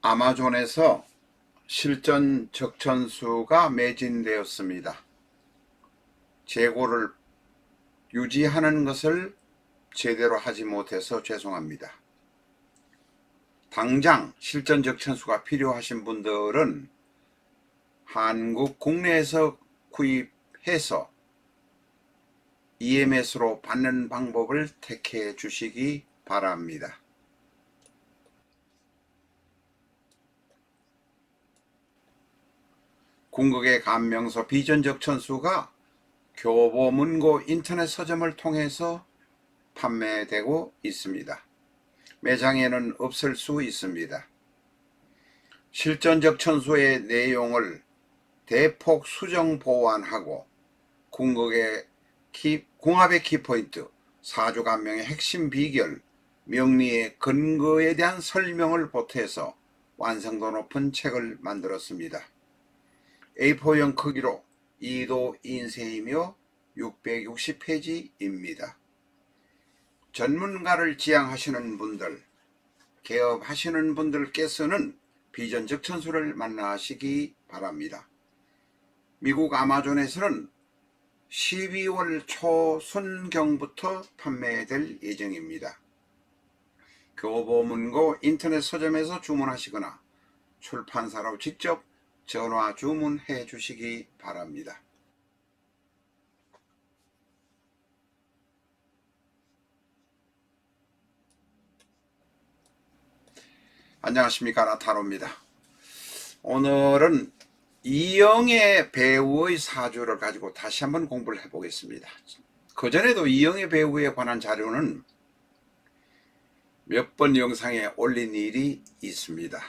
아마존에서 실전 적천수가 매진되었습니다. 재고를 유지하는 것을 제대로 하지 못해서 죄송합니다. 당장 실전 적천수가 필요하신 분들은 한국 국내에서 구입해서 EMS로 받는 방법을 택해 주시기 바랍니다. 궁극의 감명서 비전적천수가 교보문고 인터넷 서점을 통해서 판매되고 있습니다. 매장에는 없을 수 있습니다. 실전적천수의 내용을 대폭 수정 보완하고 궁합의 키포인트, 사주감명의 핵심 비결, 명리의 근거에 대한 설명을 보태서 완성도 높은 책을 만들었습니다. A4용 크기로 2도 인쇄이며 660페이지입니다. 전문가를 지향하시는 분들, 개업하시는 분들께서는 비전적천수를 만나시기 바랍니다. 미국 아마존에서는 12월 초순경부터 판매될 예정입니다. 교보문고 인터넷 서점에서 주문하시거나 출판사로 직접 전화 주문해 주시기 바랍니다. 안녕하십니까, 나타로입니다. 오늘은 이영애 배우의 사주를 가지고 다시 한번 공부를 해보겠습니다. 그전에도 이영애 배우에 관한 자료는 몇 번 영상에 올린 일이 있습니다.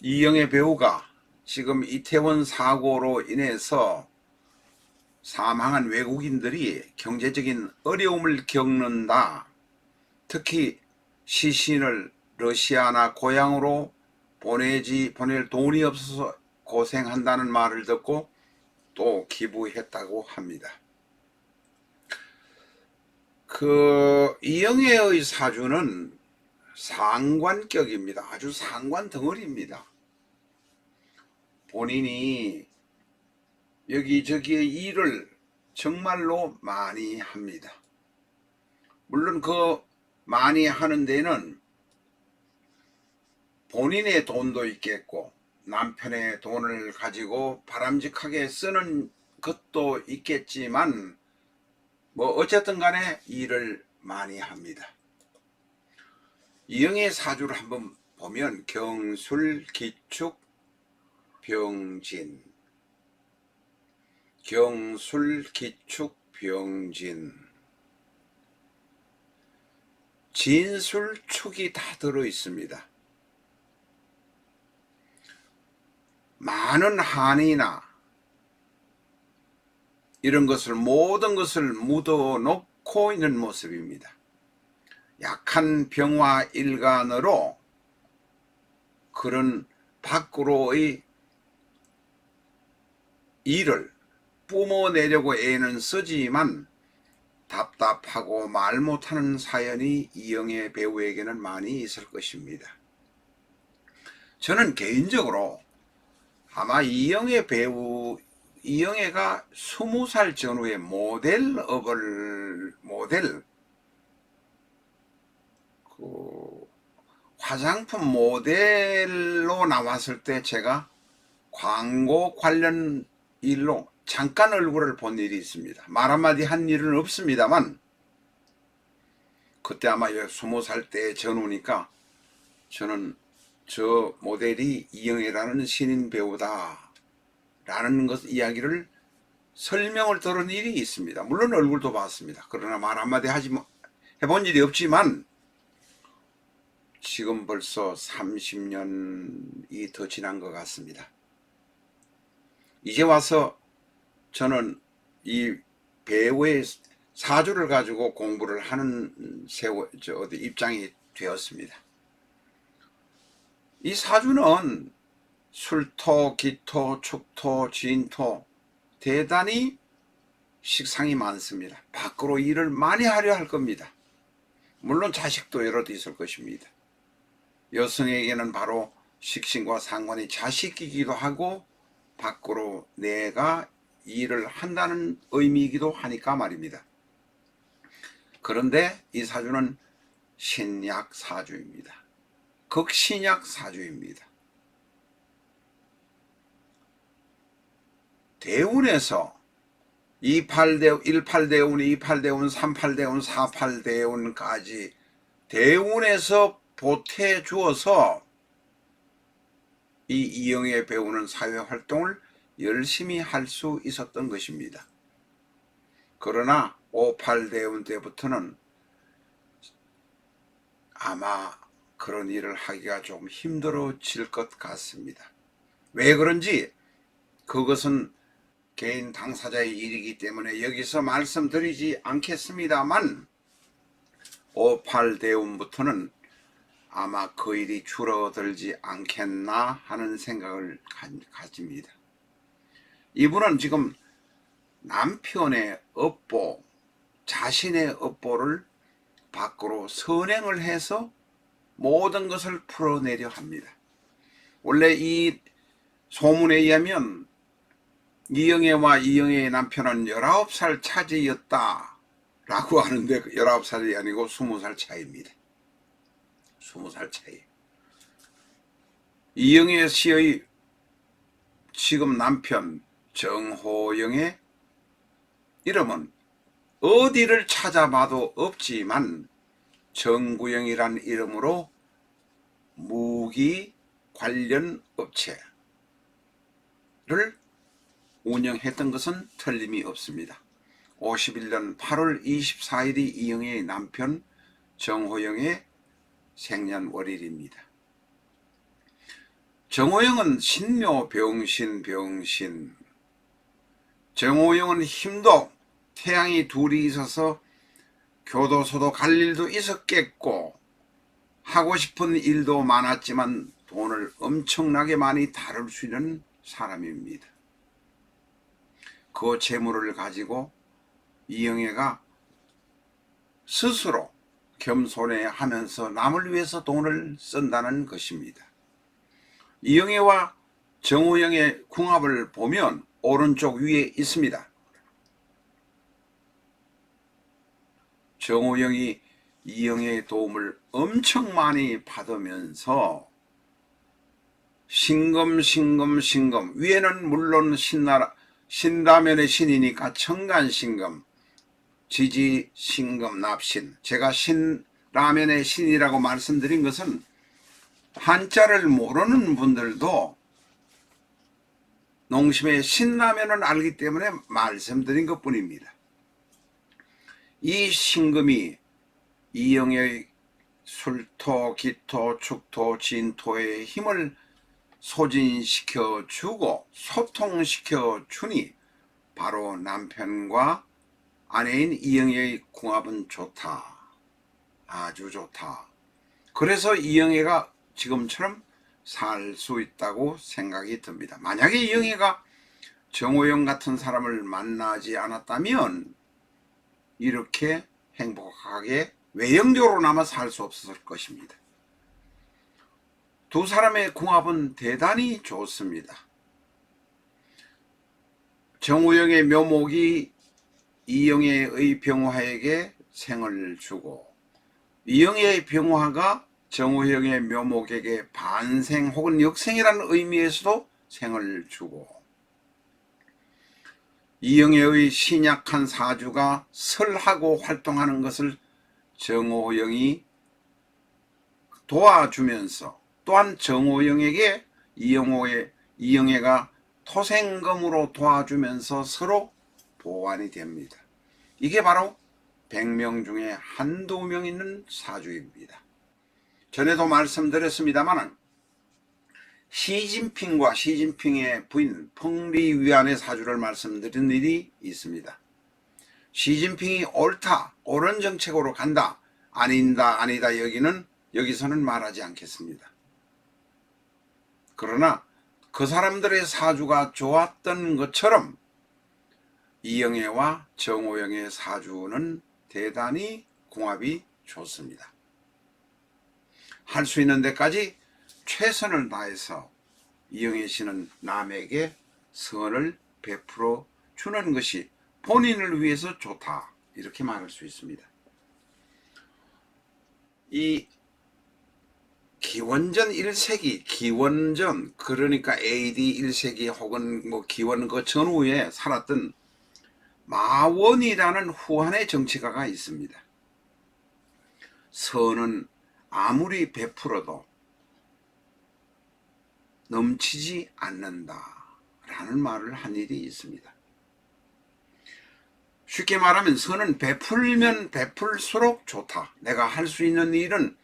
이영애 배우가 지금 이태원 사고로 인해서 사망한 외국인들이 경제적인 어려움을 겪는다. 특히 시신을 러시아나 고향으로 보낼 돈이 없어서 고생한다는 말을 듣고 또 기부했다고 합니다. 이영애의 사주는 상관격입니다. 아주 상관 덩어리입니다. 본인이 여기저기의 일을 정말로 많이 합니다. 물론 그 많이 하는 데는 본인의 돈도 있겠고 남편의 돈을 가지고 바람직하게 쓰는 것도 있겠지만 뭐 어쨌든 간에 일을 많이 합니다. 이영애 사주를 한번 보면 경술, 기축, 병진, 경술, 기축, 병진, 진술, 축이 다 들어 있습니다. 많은 한이나 이런 것을 모든 것을 묻어 놓고 있는 모습입니다. 약한 병화 일간으로 그런 밖으로의 일을 뿜어내려고 애는 쓰지만 답답하고 말 못하는 사연이 이영애 배우에게는 많이 있을 것입니다. 저는 개인적으로 아마 이영애가 20살 전후에 화장품 모델로 나왔을 때 제가 광고 관련 일로 잠깐 얼굴을 본 일이 있습니다. 말 한마디 한 일은 없습니다만 그때 아마 20살 때 전후니까 저는 저 모델이 이영애라는 신인 배우다 라는 이야기를 설명을 들은 일이 있습니다. 물론 얼굴도 봤습니다. 그러나 말 한마디 해본 일이 없지만 지금 벌써 30년이 더 지난 것 같습니다. 이제 와서 저는 이 배우의 사주를 가지고 공부를 하는 입장이 되었습니다. 이 사주는 술토, 기토, 축토, 진토 대단히 식상이 많습니다. 밖으로 일을 많이 하려 할 겁니다. 물론 자식도 여럿 있을 것입니다. 여성에게는 바로 식신과 상관이 자식이기도 하고 밖으로 내가 일을 한다는 의미이기도 하니까 말입니다. 그런데 이 사주는 신약 사주입니다. 극신약 사주입니다. 대운에서 18대운, 28대운, 38대운, 48대운까지 대운에서 보태 주어서 이 이영애 배우는 사회활동을 열심히 할 수 있었던 것입니다. 그러나 58대운 때부터는 아마 그런 일을 하기가 좀 힘들어질 것 같습니다. 왜 그런지 그것은 개인 당사자의 일이기 때문에 여기서 말씀드리지 않겠습니다만 58대운부터는 아마 그 일이 줄어들지 않겠나 하는 생각을 가집니다. 이분은 지금 남편의 업보, 자신의 업보를 밖으로 선행을 해서 모든 것을 풀어내려 합니다. 원래 이 소문에 의하면 이영애와 이영애의 남편은 19살 차지였다 라고 하는데 19살이 아니고 20살 차이입니다. 20살 차이. 이영애 씨의 지금 남편 정호영의 이름은 어디를 찾아봐도 없지만 정구영이란 이름으로 무기 관련 업체를 운영했던 것은 틀림이 없습니다. 51년 8월 24일이 이영애의 남편 정호영의 생년월일입니다. 정호영은 신묘 병신. 정호영은 힘도 태양이 둘이 있어서 교도소도 갈 일도 있었겠고 하고 싶은 일도 많았지만 돈을 엄청나게 많이 다룰 수 있는 사람입니다. 그 재물을 가지고 이영애가 스스로 겸손해하면서 남을 위해서 돈을 쓴다는 것입니다. 이영애와 정호영의 궁합을 보면 오른쪽 위에 있습니다. 정호영이 이영애의 도움을 엄청 많이 받으면서 신금 위에는 물론 신라면의 신이니까 청간신금, 지지신금, 납신. 제가 신라면의 신이라고 말씀드린 것은 한자를 모르는 분들도 농심의 신라면을 알기 때문에 말씀드린 것뿐입니다. 이 신금이 이영애의 술토, 기토, 축토, 진토의 힘을 소진시켜 주고 소통시켜 주니 바로 남편과 아내인 이영애의 궁합은 좋다. 아주 좋다. 그래서 이영애가 지금처럼 살 수 있다고 생각이 듭니다. 만약에 이영애가 정호영 같은 사람을 만나지 않았다면 이렇게 행복하게 외형적으로나마 살 수 없었을 것입니다. 두 사람의 궁합은 대단히 좋습니다. 정호영의 묘목이 이영애의 병화에게 생을 주고 이영애의 병화가 정호영의 묘목에게 반생 혹은 역생이라는 의미에서도 생을 주고 이영애의 신약한 사주가 설하고 활동하는 것을 정호영이 도와주면서 또한 정호영에게 이영애가 토생금으로 도와주면서 서로 보완이 됩니다. 이게 바로 100명 중에 한두 명 있는 사주입니다. 전에도 말씀드렸습니다만 시진핑과 시진핑의 부인 펑리위안의 사주를 말씀드린 일이 있습니다. 시진핑이 옳다, 옳은 정책으로 간다, 아니다 여기서는 말하지 않겠습니다. 그러나 그 사람들의 사주가 좋았던 것처럼 이영애와 정호영의 사주는 대단히 궁합이 좋습니다. 할 수 있는 데까지 최선을 다해서 이영애 씨는 남에게 선을 베풀어 주는 것이 본인을 위해서 좋다, 이렇게 말할 수 있습니다. 이 기원전 1세기, 기원전 그러니까 AD 1세기 혹은 뭐 기원 그 전후에 살았던 마원이라는 후한의 정치가가 있습니다. 선은 아무리 베풀어도 넘치지 않는다 라는 말을 한 일이 있습니다. 쉽게 말하면 선은 베풀면 베풀수록 좋다. 내가 할 수 있는 일은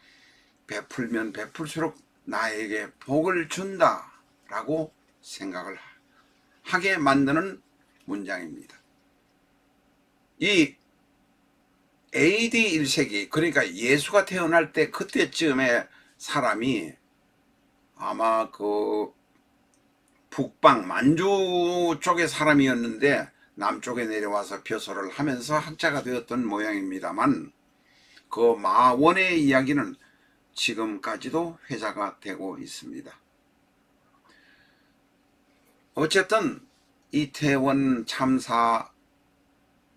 베풀면 베풀수록 나에게 복을 준다 라고 생각을 하게 만드는 문장입니다. 이 AD 1세기 그러니까 예수가 태어날 때 그때쯤에 사람이 아마 그 북방 만주 쪽의 사람이었는데 남쪽에 내려와서 벼슬을 하면서 학자가 되었던 모양입니다만, 그 마원의 이야기는 지금까지도 회자가 되고 있습니다. 어쨌든 이태원 참사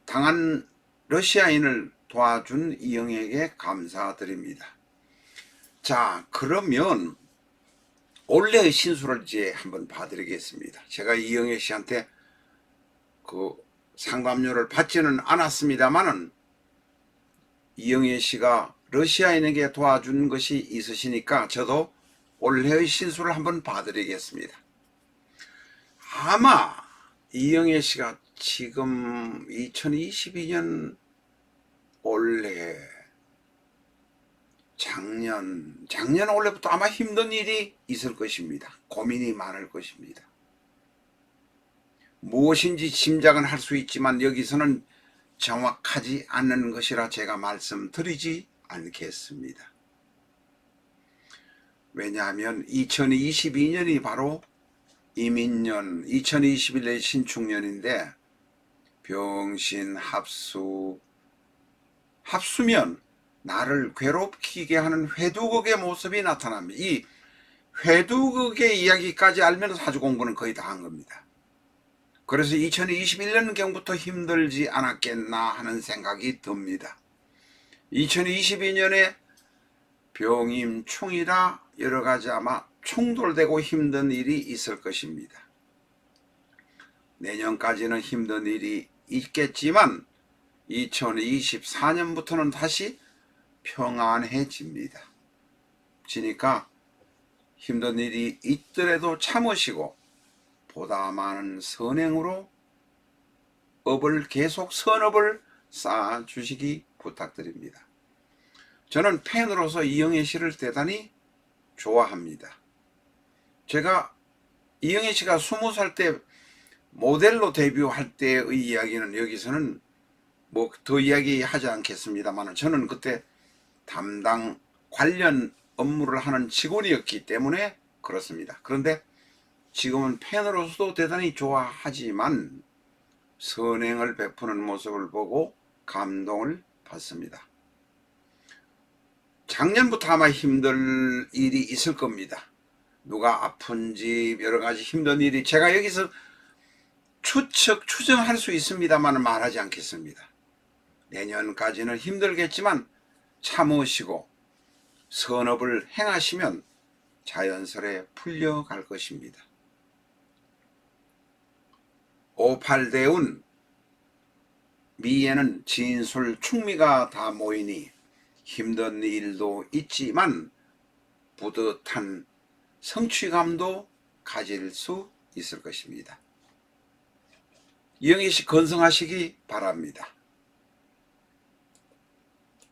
당한 러시아인을 도와준 이영애에게 감사드립니다. 자, 그러면 올해의 신수를 이제 한번 봐드리겠습니다. 제가 이영애 씨한테 그 상담료를 받지는 않았습니다만은 이영애 씨가 러시아인에게 도와준 것이 있으시니까 저도 올해의 신수를 한번 봐드리겠습니다. 아마 이영애 씨가 지금 2022년 올해 작년 올해부터 아마 힘든 일이 있을 것입니다. 고민이 많을 것입니다. 무엇인지 짐작은 할 수 있지만 여기서는 정확하지 않는 것이라 제가 말씀드리지 않겠습니다. 왜냐하면 2022년이 바로 이민년, 2021년 신축년인데 병신 합수면 나를 괴롭히게 하는 회두극의 모습이 나타납니다. 이 회두극의 이야기까지 알면 사주 공부는 거의 다 한 겁니다. 그래서 2021년경부터 힘들지 않았겠나 하는 생각이 듭니다. 2022년에 병임 충이라 여러가지 아마 충돌되고 힘든 일이 있을 것입니다. 내년까지는 힘든 일이 있겠지만 2024년부터는 다시 평안해집니다. 지니까 힘든 일이 있더라도 참으시고 보다 많은 선행으로 계속 선업을 쌓아주시기 부탁드립니다. 저는 팬으로서 이영애 씨를 대단히 좋아합니다. 제가 이영애 씨가 20살 때 모델로 데뷔할 때의 이야기는 여기서는 뭐 더 이야기하지 않겠습니다만, 저는 그때 담당 관련 업무를 하는 직원이었기 때문에 그렇습니다. 그런데 지금은 팬으로서도 대단히 좋아하지만 선행을 베푸는 모습을 보고 감동을 받습니다. 작년부터 아마 힘들 일이 있을 겁니다. 누가 아픈지 여러가지 힘든 일이, 제가 여기서 추정할 수 있습니다만 말하지 않겠습니다. 내년까지는 힘들겠지만 참으시고 선업을 행하시면 자연스레 풀려갈 것입니다. 오팔대운 미에는 진술 충미가 다 모이니 힘든 일도 있지만 뿌듯한 성취감도 가질 수 있을 것입니다. 이영애 씨 건승하시기 바랍니다.